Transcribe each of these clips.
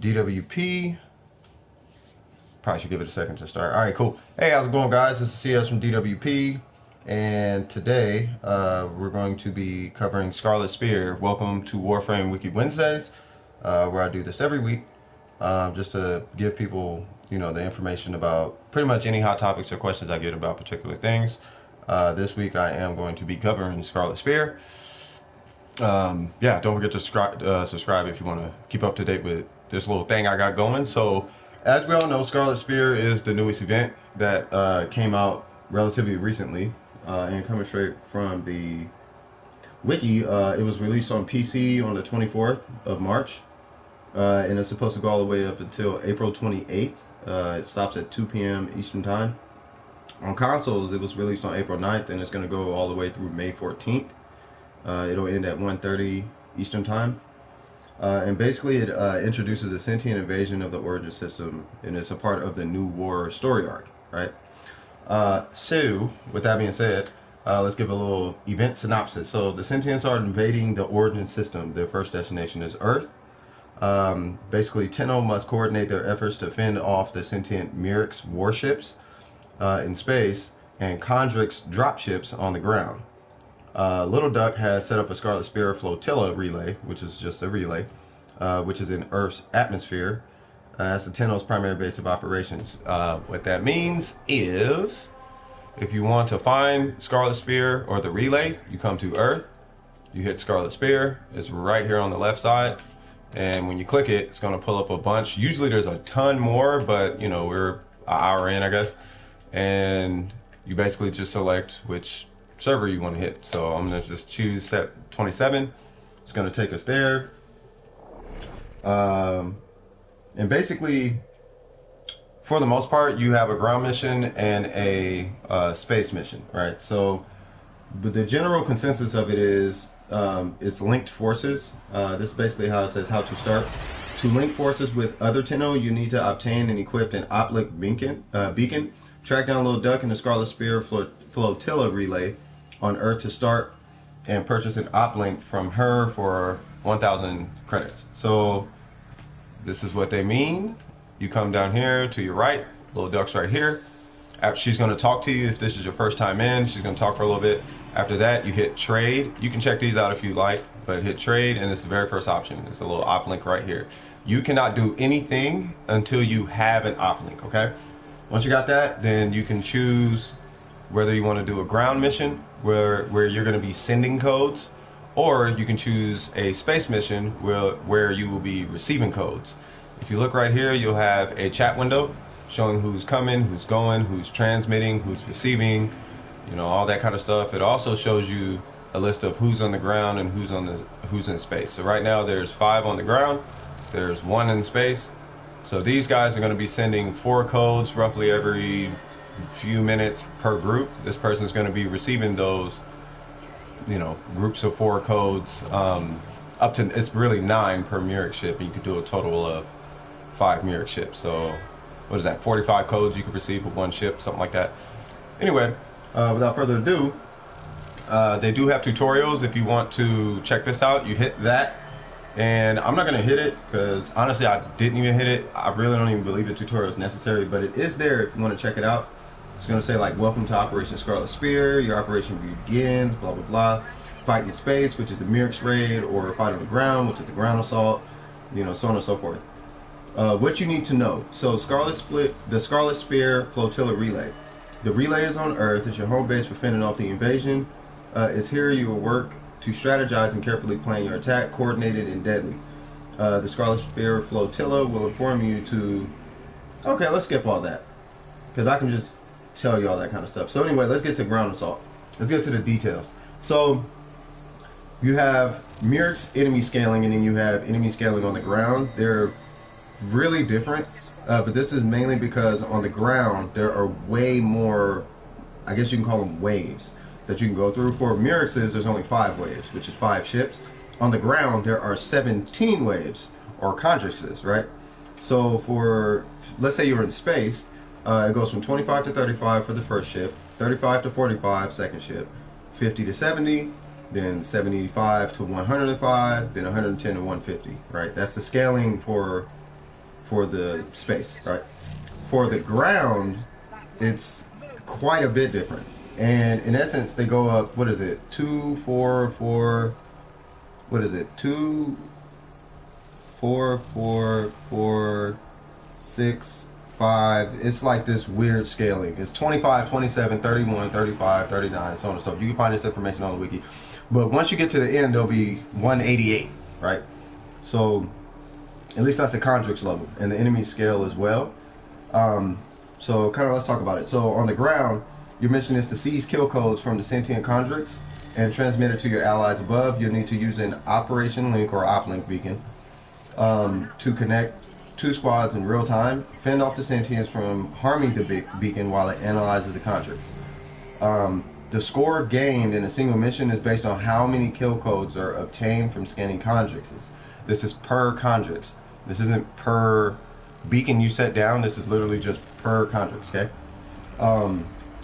DWP. Probably should give it a second to start. All right, cool. Hey, how's it going, guys? This is CS from DWP, and today we're going to be covering Scarlet Spear. Welcome to Warframe Wiki Wednesdays, where I do this every week, just to give people, the information about pretty much any hot topics or questions I get about particular things. This week I am going to be covering Scarlet Spear. Yeah, don't forget to subscribe if you want to keep up to date with this little thing I got going. So, as we all know, Scarlet Spear is the newest event that came out relatively recently, and coming straight from the Wiki. It was released on PC on the 24th of March, and it's supposed to go all the way up until April 28th. It stops at 2 p.m. Eastern Time. On consoles, it was released on April 9th, and it's going to go all the way through May 14th. It'll end at 1:30 Eastern Time. And basically it introduces a sentient invasion of the origin system, and it's a part of the new war story arc, right? So, with that being said, let's give a little event synopsis. So, the sentients are invading the origin system. Their first destination is Earth. Basically, Tenno must coordinate their efforts to fend off the sentient Myric's warships in space and Kondrik's dropships on the ground. Little Duck has set up a Scarlet Spear flotilla relay, which is just a relay, which is in Earth's atmosphere. That's the Tenno's primary base of operations. What that means is, if you want to find Scarlet Spear or the relay, you come to Earth, you hit Scarlet Spear, it's right here on the left side, and when you click it, it's going to pull up a bunch. Usually there's a ton more, but we're an hour in, I guess, and you basically just select which server you want to hit. So I'm going to just choose set 27. It's going to take us there. And basically, for the most part, you have a ground mission and a space mission, right? So but the general consensus of it is it's linked forces. This is basically how it says how to start. To link forces with other Tenno, you need to obtain and equip an uplink beacon. Track down Little Duck in the Scarlet Spear flotilla relay on Earth to start, and purchase an uplink from her for 1,000 credits. So this is what they mean. You come down here to your right, Little Duck's right here. She's going to talk to you if this is your first time in. She's going to talk for a little bit. After that, you hit trade. You can check these out if you like, but hit trade, and it's the very first option. It's a little uplink right here. You cannot do anything until you have an uplink, okay? Once you got that, then you can choose whether you want to do a ground mission where you're going to be sending codes, or you can choose a space mission where you will be receiving codes. If you look right here, you'll have a chat window showing who's coming, who's going, who's transmitting, who's receiving, all that kind of stuff. It also shows you a list of who's on the ground and who's in space. So right now there's 5 on the ground, there's 1 in space. So these guys are going to be sending 4 codes roughly every few minutes per group. This person's going to be receiving those, groups of 4 codes, up to, it's really 9 per Myric ship, and you can do a total of 5 Myric ships. So what is that, 45 codes you could receive with 1 ship, something like that. Anyway, without further ado, they do have tutorials. If you want to check this out, you hit that. And I'm not going to hit it because honestly I didn't even hit it. I really don't even believe the tutorial is necessary, but it is there if you want to check it out. It's going to say like, welcome to Operation Scarlet Spear, your operation begins, blah blah blah. Fight in space, which is the Myric's raid, or fight on the ground, which is the ground assault, so on and so forth. What you need to know. So the Scarlet Spear flotilla relay. The relay is on Earth. It's your home base for fending off the invasion. It's here you will work to strategize and carefully plan your attack, coordinated and deadly. The Scarlet Spear flotilla will inform you to... Okay, let's skip all that, because I can just tell you all that kind of stuff. So anyway, let's get to ground assault. Let's get to the details. So you have Myric's enemy scaling, and then you have enemy scaling on the ground. They're really different, but this is mainly because on the ground there are way more, I guess you can call them waves, that you can go through. For Myric's, there's only 5 waves, which is 5 ships. On the ground, there are 17 waves, or Kondrik's, right? So for, let's say you're in space, it goes from 25 to 35 for the first ship, 35 to 45 second ship, 50 to 70, then 75 to 105, then 110 to 150, right? That's the scaling for for the space, right? For the ground, it's quite a bit different. And in essence, they go up, what is it? 2, 4, 4, what is it? 2, 4, 4, 4, 6, 5. It's like this weird scaling. It's 25, 27, 31, 35, 39, so on and so forth. You can find this information on the wiki. But once you get to the end, there'll be 188, right? So at least that's the Conjurix level, and the enemy scale as well. So kind of let's talk about it. So on the ground, your mission is to seize kill codes from the sentient Conjurix and transmit it to your allies above. You'll need to use an Operation Link or Uplink beacon to connect 2 squads in real time, fend off the sentients from harming the beacon while it analyzes the Conjurix. The score gained in a single mission is based on how many kill codes are obtained from scanning Conjurixes. This is per Conjurix. This isn't per beacon you set down. This is literally just per Conjurix, okay?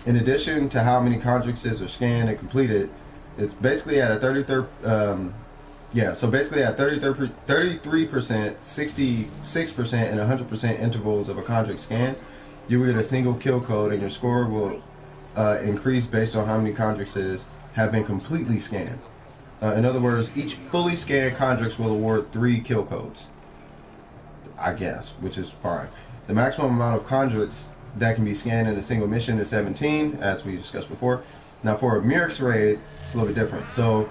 In addition to how many Conjurixes are scanned and completed, it's basically at a 33%, so basically at 33%, 66%, and 100% intervals of a Conjurix scan, you will get a single kill code, and your score will increase based on how many Conjurixes have been completely scanned. In other words, each fully scanned Conjurix will award 3 kill codes, I guess, which is fine. The maximum amount of Conjurix that can be scanned in a single mission is 17, as we discussed before. Now for a Murix raid, it's a little bit different. So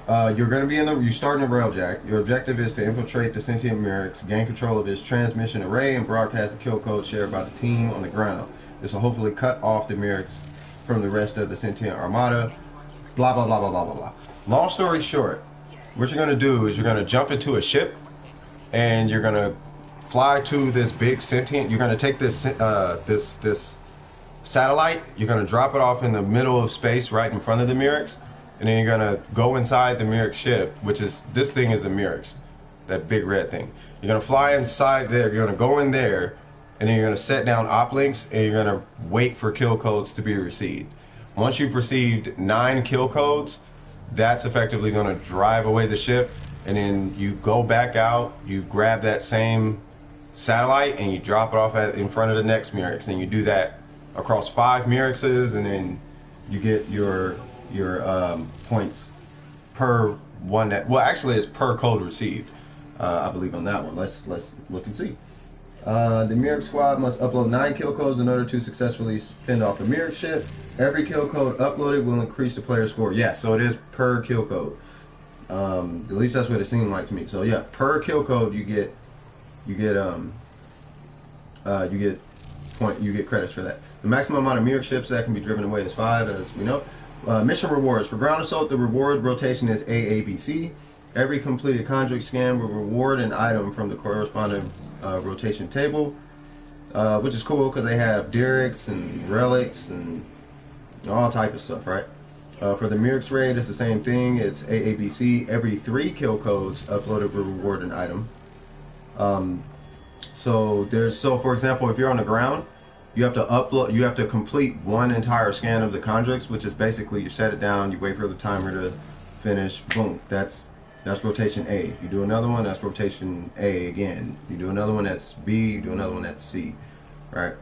you're going to be you start in a railjack. Your objective is to infiltrate the sentient Murix, gain control of its transmission array, and broadcast the kill code shared by the team on the ground. This will hopefully cut off the Murix from the rest of the sentient armada. Blah, blah, blah, blah, blah, blah, blah. Long story short, what you're going to do is you're going to jump into a ship, and you're going to fly to this big sentient. You're going to take this this satellite. You're going to drop it off in the middle of space, right in front of the Murix, and then you're going to go inside the Murix ship, which is this thing is a Murix, that big red thing. You're going to fly inside there. You're going to go in there, and then you're going to set down oplinks, and you're going to wait for kill codes to be received. Once you've received 9 kill codes, that's effectively going to drive away the ship, and then you go back out, you grab that same satellite, and you drop it off in front of the next Murix, and you do that across 5 Murixes, and then you get your points per one that, well, actually it's per code received, I believe on that one. Let's look and see. The Murix squad must upload 9 kill codes in order to successfully fend off a Murix ship. Every kill code uploaded will increase the player score. Yeah, so it is per kill code. At least that's what it seemed like to me. So yeah, per kill code you get credits for that. The maximum amount of Murix ships that can be driven away is 5, as we know. Mission rewards. For ground assault, the reward rotation is AABC. Every completed Conjurix scan will reward an item from the corresponding rotation table, which is cool because they have Dyrix and relics and all type of stuff, right? For the Murix raid, it's the same thing. It's AABC. Every 3 kill codes uploaded will reward an item. So for example, if you're on the ground, you have to complete 1 entire scan of the Conjurix, which is basically you set it down, you wait for the timer to finish, boom, that's rotation A. You do another one, that's rotation A again. You do another one, that's B. You do another one, that's C, right?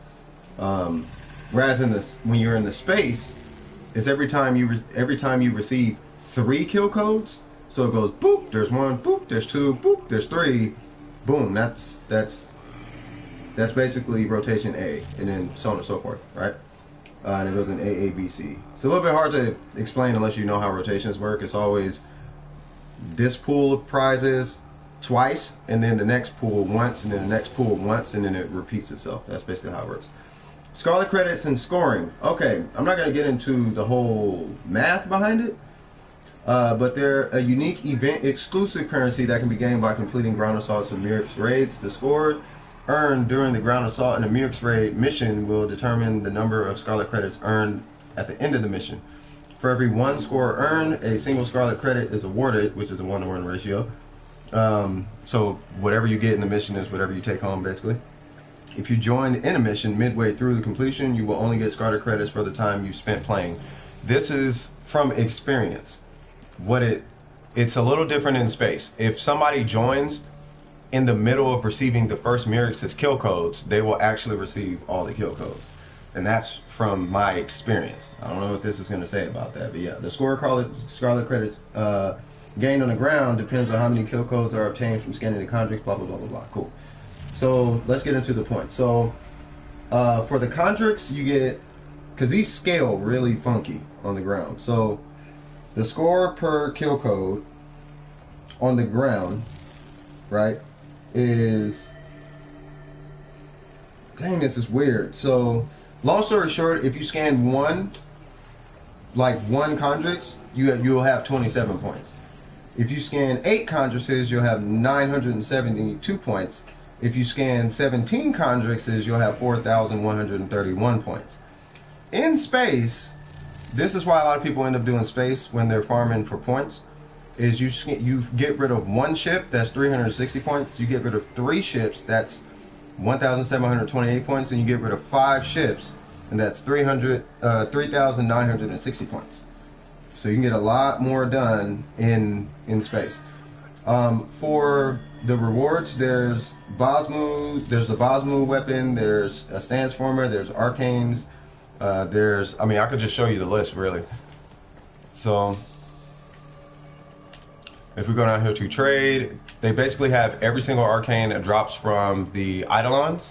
Whereas when you're in the space, it's every time you receive 3 kill codes, so it goes boop, there's 1, boop, there's 2, boop, there's 3, boom. That's basically rotation A, and then so on and so forth, right? And it goes in AABC. It's a little bit hard to explain unless you know how rotations work. It's always this pool of prizes twice, and then the next pool once, and then the next pool once, and then it repeats itself. That's basically how it works. Scarlet credits and scoring. Okay, I'm not going to get into the whole math behind it, but they're a unique event exclusive currency that can be gained by completing ground assaults and Murix raids. The score earned during the ground assault and the Murix raid mission will determine the number of Scarlet credits earned at the end of the mission. For every 1 score earned, a single Scarlet credit is awarded, which is a 1-to-1 ratio. So whatever you get in the mission is whatever you take home, basically. If you join in a mission midway through the completion, you will only get Scarlet credits for the time you spent playing. This is from experience. It's a little different in space. If somebody joins in the middle of receiving the first Myrix's kill codes, they will actually receive all the kill codes. And that's from my experience. I don't know what this is going to say about that, but yeah, the score Scarlet credits gained on the ground depends on how many kill codes are obtained from scanning the conjures, blah, blah, blah, blah, blah. Cool. So let's get into the points. So for the conjures, you get, because these scale really funky on the ground. So the score per kill code on the ground, right, is, dang, this is weird. So long story short, if you scan one conjures, you'll have 27 points. If you scan 8 conjuses, you'll have 972 points. If you scan 17 conjuses, you'll have 4,131 points. In space, this is why a lot of people end up doing space when they're farming for points, is you get rid of one ship, that's 360 points. You get rid of 3 ships, that's 1,728 points, and you get rid of 5 ships, and that's 3,960 points. So you can get a lot more done in space. For the rewards, there's Bosmu, there's the Bosmu weapon, there's a stance former, there's arcanes, there's, I mean, I could just show you the list really. So if we go down here to trade, they basically have every single arcane that drops from the Eidolons.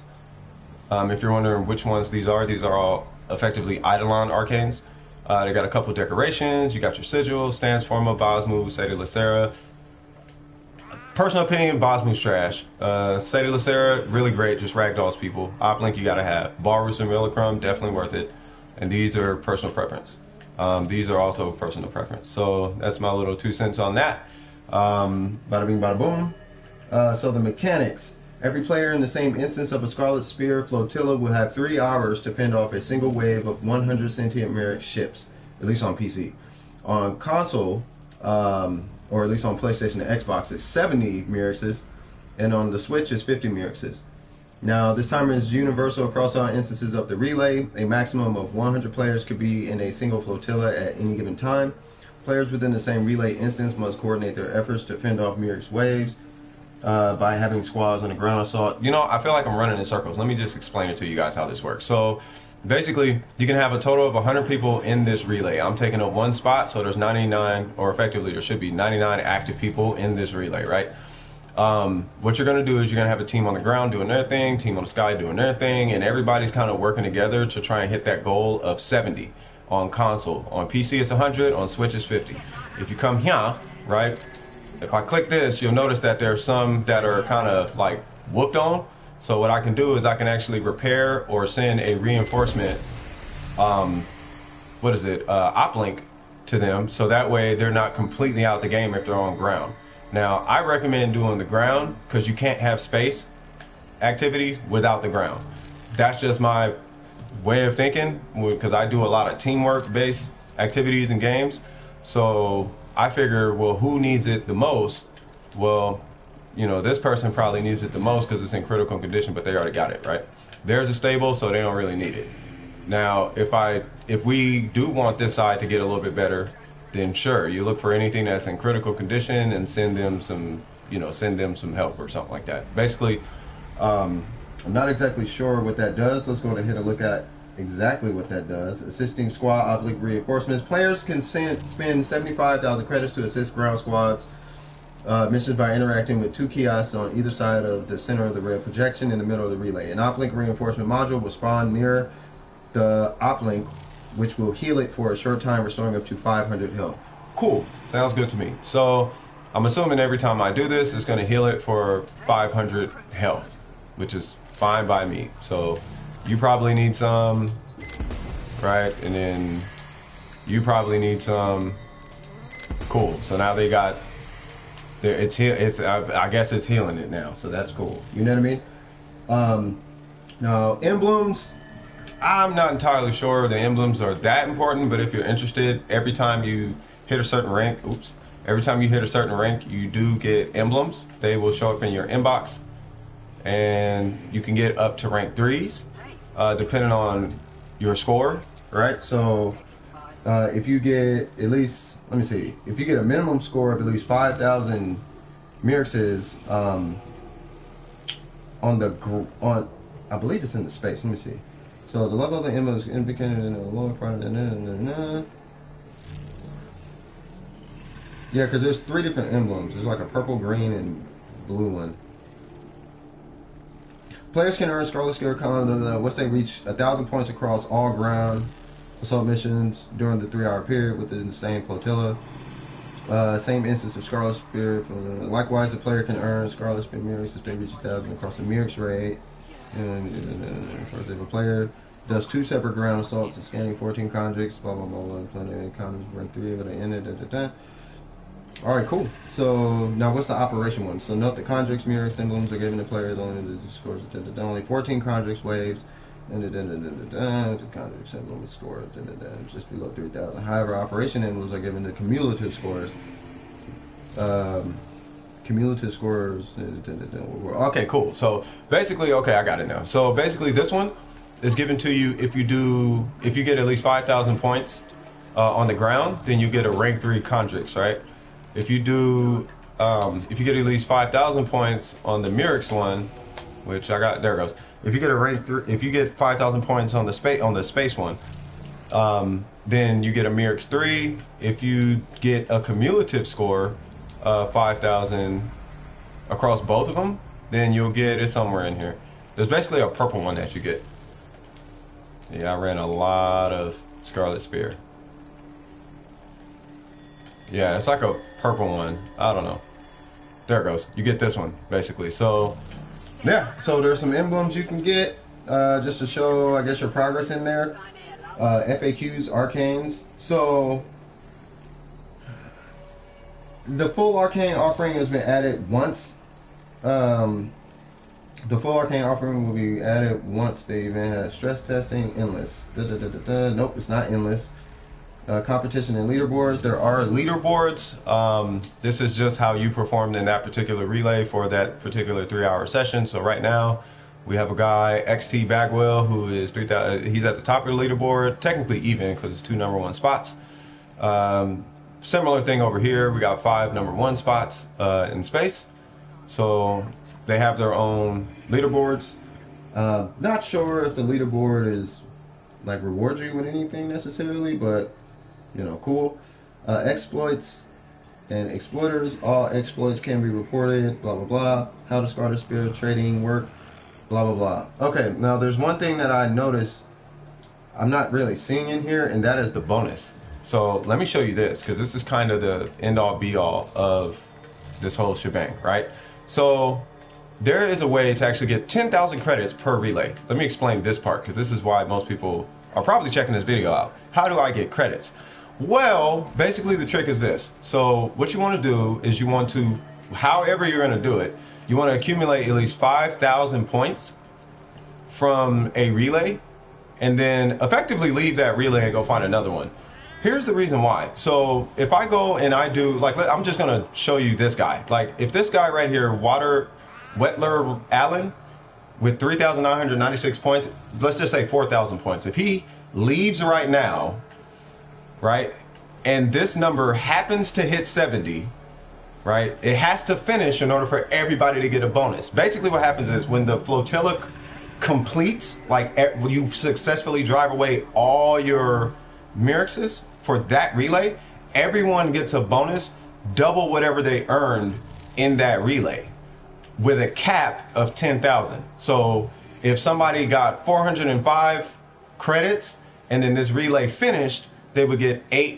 If you're wondering which ones these are all effectively Eidolon arcanes. They got a couple decorations. You got your sigils, stance forma, Bosmu, Sede Lacera. Personal opinion, Bosmu's trash. Sede Lacera, really great, just ragdolls people. Uplink you gotta have. Balrus and Millicrum, definitely worth it. And these are personal preference. These are also personal preference. So that's my little 2 cents on that. Bada bing, bada boom. So the mechanics. Every player in the same instance of a Scarlet Spear flotilla will have 3 hours to fend off a single wave of 100 sentient Myrix ships, at least on PC. On console, or at least on PlayStation and Xbox, it's 70 Myrixes, and on the Switch it's 50 Myrixes. Now, this timer is universal across all instances of the relay. A maximum of 100 players could be in a single flotilla at any given time. Players within the same relay instance must coordinate their efforts to fend off Myrix waves by having squads on the ground assault. You know, I feel like I'm running in circles. Let me just explain it to you guys how this works. So basically, you can have a total of 100 people in this relay. I'm taking up 1 spot, so there's 99, or effectively there should be 99 active people in this relay, right? What you're going to do is you're going to have a team on the ground doing their thing, team on the sky doing their thing, and everybody's kind of working together to try and hit that goal of 70 on console. On PC it's 100, on Switch it's 50. If you come here, right, if I click this, you'll notice that there are some that are kind of like whooped on. So what I can do is I can actually repair or send a reinforcement, uplink to them, so that way they're not completely out the game if they're on ground. Now, I recommend doing the ground because you can't have space activity without the ground. That's just my way of thinking, because I do a lot of teamwork-based activities and games. So I figure, well, who needs it the most? Well, you know, this person probably needs it the most because it's in critical condition, but they already got it, right? Theirs is stable, so they don't really need it. Now, if we do want this side to get a little bit better, then sure, you look for anything that's in critical condition and send them some help or something like that. Basically, I'm not exactly sure what that does. Let's go ahead and look at exactly what that does. Assisting squad oblique reinforcements. Players can spend 75,000 credits to assist ground squads missions by interacting with 2 kiosks on either side of the center of the rail projection in the middle of the relay. An uplink reinforcement module will spawn near the uplink, which will heal it for a short time, restoring up to 500 health. Cool, sounds good to me. So I'm assuming every time I do this, it's going to heal it for 500 health, which is fine by me. So you probably need some, right? And then you probably need some. Cool. So now they got, I guess it's healing it now. So that's cool. You know what I mean? Now emblems, I'm not entirely sure the emblems are that important, but if you're interested, every time you hit a certain rank, you do get emblems. They will show up in your inbox, and you can get up to rank 3s, depending on your score, right? So if you get at least, let me see, if you get a minimum score of at least 5,000 Myrixes, on the I believe it's in the space. Let me see. So the level of the emblem is indicated in the lower part of the. Yeah, because there's 3 different emblems. There's like a purple, green, and blue one. Players can earn Scarlet Skill once they reach 1,000 points across all ground assault missions during the 3-hour period within the same flotilla. Same instance of Scarlet Spear. Likewise, the player can earn Scarlet Spear Mirrors if they reach 1,000 across the Mirrors raid. And first, if a player does 2 separate ground assaults and scanning 14 conjures, blah blah blah, planetary conjures run 3 but they ended. Alright, cool. So now what's the operation one? So note the conjures mirrors emblems are given to players only the scores only 14 conjures waves and the conjures emblem scores just below 3,000. However, operation emblems are given to cumulative scores. Cumulative scores. Okay, cool. So basically, okay, I got it now. So basically, this one is given to you if you get at least 5,000 points on the ground, then you get a rank 3 conjures, right? If you get at least 5,000 points on the Mirix one, which I got, there it goes. If you get a rank 3, if you get 5,000 points on the space one, then you get a Mirix 3. If you get a cumulative score of 5,000 across both of them, then you'll get it somewhere in here. There's basically a purple one that you get. Yeah, I ran a lot of Scarlet Spear. Yeah, it's like a purple one. I don't know. There it goes. You get this one, basically. So, yeah. So there's some emblems you can get just to show, I guess, your progress in there. FAQs, arcanes. So, the full arcane offering has been added once. The full arcane offering will be added once the event has stress testing, endless. Nope, it's not endless. Competition and leaderboards. There are leaderboards. This is just how you performed in that particular relay for that particular 3-hour session. So right now we have a guy, XT Bagwell, who is 3,000. He's at the top of the leaderboard, technically even because it's 2 number 1 spots. Similar thing over here. We got 5 number 1 spots in space. So they have their own leaderboards. Not sure if the leaderboard is like rewards you with anything necessarily, but you know, cool. Exploits and exploiters. All exploits can be reported. Blah blah blah. How does Scarlet Spear trading work? Blah blah blah. Okay, now there's one thing that I noticed I'm not really seeing in here, and that is the bonus. So let me show you this, because this is kind of the end all be all of this whole shebang, right? So there is a way to actually get 10,000 credits per relay. Let me explain this part, because this is why most people are probably checking this video out. How do I get credits? Well, basically the trick is this. So what you want to do is you want to, however you're going to do it, you want to accumulate at least 5,000 points from a relay, and then effectively leave that relay and go find another one. Here's the reason why. So if I go and I do, like, I'm just going to show you this guy. Like, if this guy right here, Wetler Allen, with 3,996 points, let's just say 4,000 points. If he leaves right now, right, and this number happens to hit 70, right, it has to finish in order for everybody to get a bonus. Basically what happens is when the flotilla completes, like when you successfully drive away all your Mirixes for that relay, everyone gets a bonus, double whatever they earned in that relay, with a cap of 10,000. So if somebody got 405 credits and then this relay finished, they would get a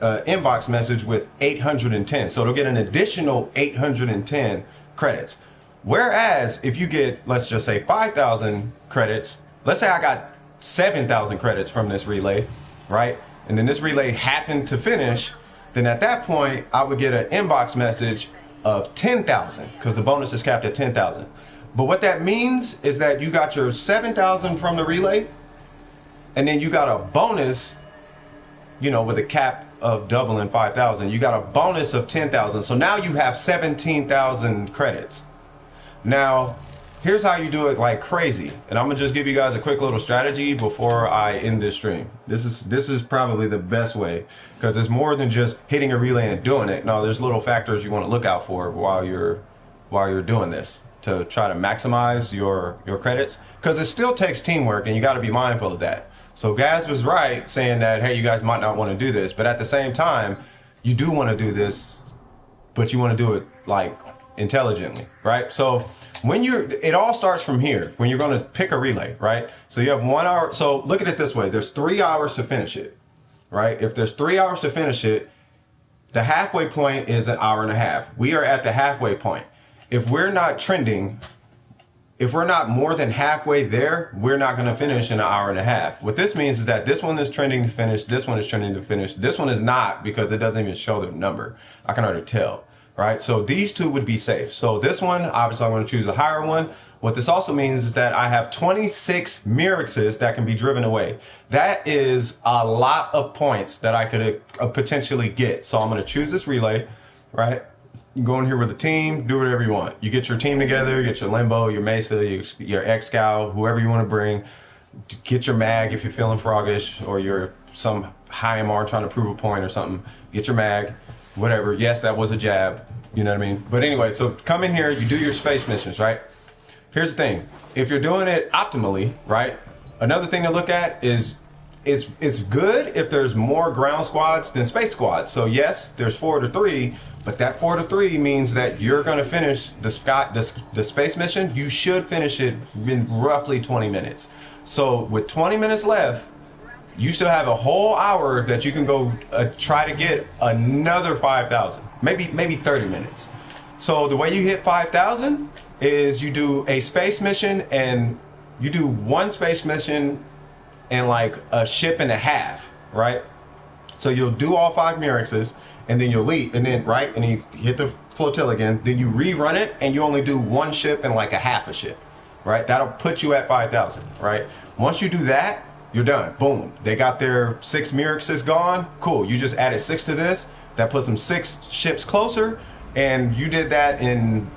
inbox message with 810. So they'll get an additional 810 credits. Whereas if you get, let's just say 5,000 credits, let's say I got 7,000 credits from this relay, right? And then this relay happened to finish, then at that point I would get an inbox message of 10,000, because the bonus is capped at 10,000. But what that means is that you got your 7,000 from the relay, and then you got a bonus, you know, with a cap of doubling 5,000, you got a bonus of 10,000. So now you have 17,000 credits. Now, here's how you do it like crazy. And I'm gonna just give you guys a quick little strategy before I end this stream. This is probably the best way, because it's more than just hitting a relay and doing it. No, there's little factors you want to look out for while you're doing this. to try to maximize your credits, because it still takes teamwork, and you got to be mindful of that. So Gaz was right saying that, hey, you guys might not want to do this, but at the same time, you do want to do this, but you want to do it like intelligently, right? So it all starts from here when you're going to pick a relay, right? So you have 1 hour. So look at it this way: there's 3 hours to finish it, right? If there's 3 hours to finish it, the halfway point is an hour and a half. We are at the halfway point. If we're not trending, if we're not more than halfway there, we're not going to finish in an hour and a half. What this means is that this one is trending to finish, this one is trending to finish, this one is not, because it doesn't even show the number. I can already tell, right? So these two would be safe. So this one, obviously I'm going to choose the higher one. What this also means is that I have 26 Myrixes that can be driven away. That is a lot of points that I could potentially get. So I'm going to choose this relay, right? You go in here with a team, do whatever you want. You get your team together, you get your Limbo, your Mesa, your X-Scout, whoever you want to bring. Get your mag if you're feeling froggish, or you're some high MR trying to prove a point or something. Get your mag, whatever. Yes, that was a jab. You know what I mean? But anyway, so come in here, you do your space missions, right? Here's the thing. If you're doing it optimally, right? Another thing to look at is it's good if there's more ground squads than space squads. So yes, there's 4 to 3, but that 4 to 3 means that you're going to finish the space mission. You should finish it in roughly 20 minutes. So with 20 minutes left, you still have a whole hour that you can go try to get another 5,000, maybe 30 minutes. So the way you hit 5,000 is you do a space mission, and you do one space mission and like a ship and a half, right? So you'll do all 5 Myrixes, and then you'll leave, and then right, and you hit the flotilla again, then you rerun it, and you only do 1 ship and like a half a ship, right? That'll put you at 5,000, right? Once you do that, you're done. Boom. They got their 6 Myrixes gone. Cool. You just added 6 to this. That puts them 6 ships closer, and you did that in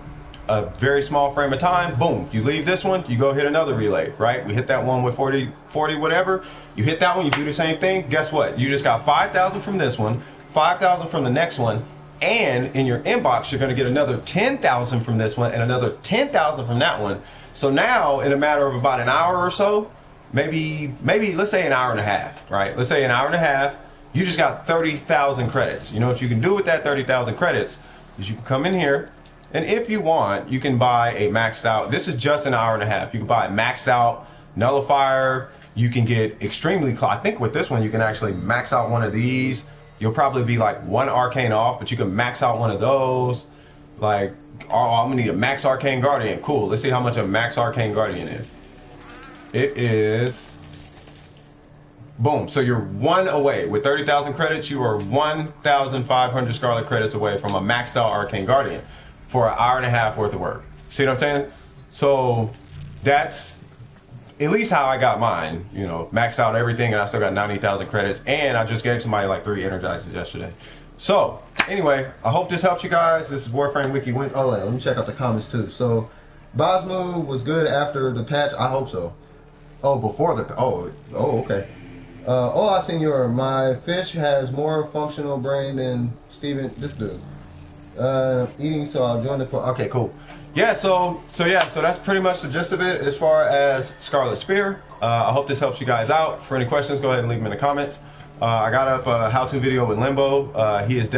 a very small frame of time. Boom, you leave this one, you go hit another relay, right? We hit that one with 40 whatever. You hit that one, you do the same thing. Guess what? You just got 5,000 from this one, 5,000 from the next one, and in your inbox you're going to get another 10,000 from this one and another 10,000 from that one. So now in a matter of about an hour or so, maybe let's say an hour and a half, right? Let's say an hour and a half, you just got 30,000 credits. You know what you can do with that 30,000 credits is you can come in here, and if you want, you can buy a maxed out. This is just an hour and a half. You can buy a maxed out nullifier. You can get extremely I think with this one, you can actually max out one of these. You'll probably be like 1 arcane off, but you can max out one of those. Like, oh, I'm gonna need a max arcane guardian. Cool. Let's see how much a max arcane guardian is. It is, boom. So you're 1 away. With 30,000 credits, you are 1,500 Scarlet credits away from a maxed out arcane guardian for an hour and a half worth of work. See what I'm saying? So that's at least how I got mine, you know, maxed out everything, and I still got 90,000 credits, and I just gave somebody like 3 energizers yesterday. So anyway, I hope this helps you guys. This is Warframe Wiki. Oh, let me check out the comments too. So Bosmu was good after the patch. I hope so. Oh, before the okay. Hola, senor. My fish has more functional brain than Steven. This dude. Eating, so I'll join the. Okay, cool. Yeah, so that's pretty much the gist of it as far as Scarlet Spear. I hope this helps you guys out. For any questions, go ahead and leave them in the comments. I got up a how-to video with Limbo. He is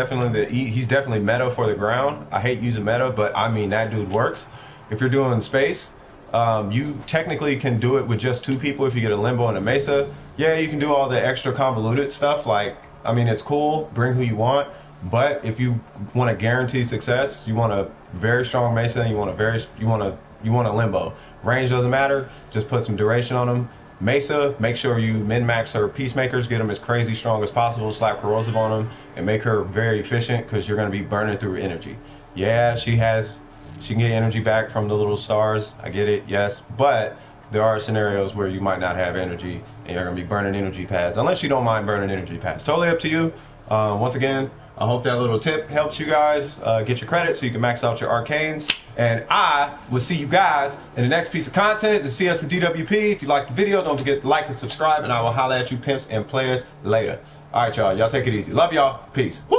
he's definitely meta for the ground. I hate using meta, but I mean that dude works. If you're doing space, you technically can do it with just 2 people if you get a Limbo and a Mesa. Yeah, you can do all the extra convoluted stuff. Like, I mean, it's cool. Bring who you want. But if you want to guarantee success, you want a very strong Mesa, and you want a Limbo. Range doesn't matter. Just put some duration on them. Mesa, make sure you min-max her Peacemakers, get them as crazy strong as possible, slap Corrosive on them, and make her very efficient, because you're going to be burning through energy. Yeah, she can get energy back from the little stars. I get it, yes. But there are scenarios where you might not have energy, and you're going to be burning energy pads, unless you don't mind burning energy pads. Totally up to you. Once again, I hope that little tip helps you guys get your credits so you can max out your arcanes. And I will see you guys in the next piece of content. To see us with DWP. If you like the video, don't forget to like and subscribe, and I will holler at you pimps and players later. All right, y'all. Y'all take it easy. Love y'all. Peace. Woo!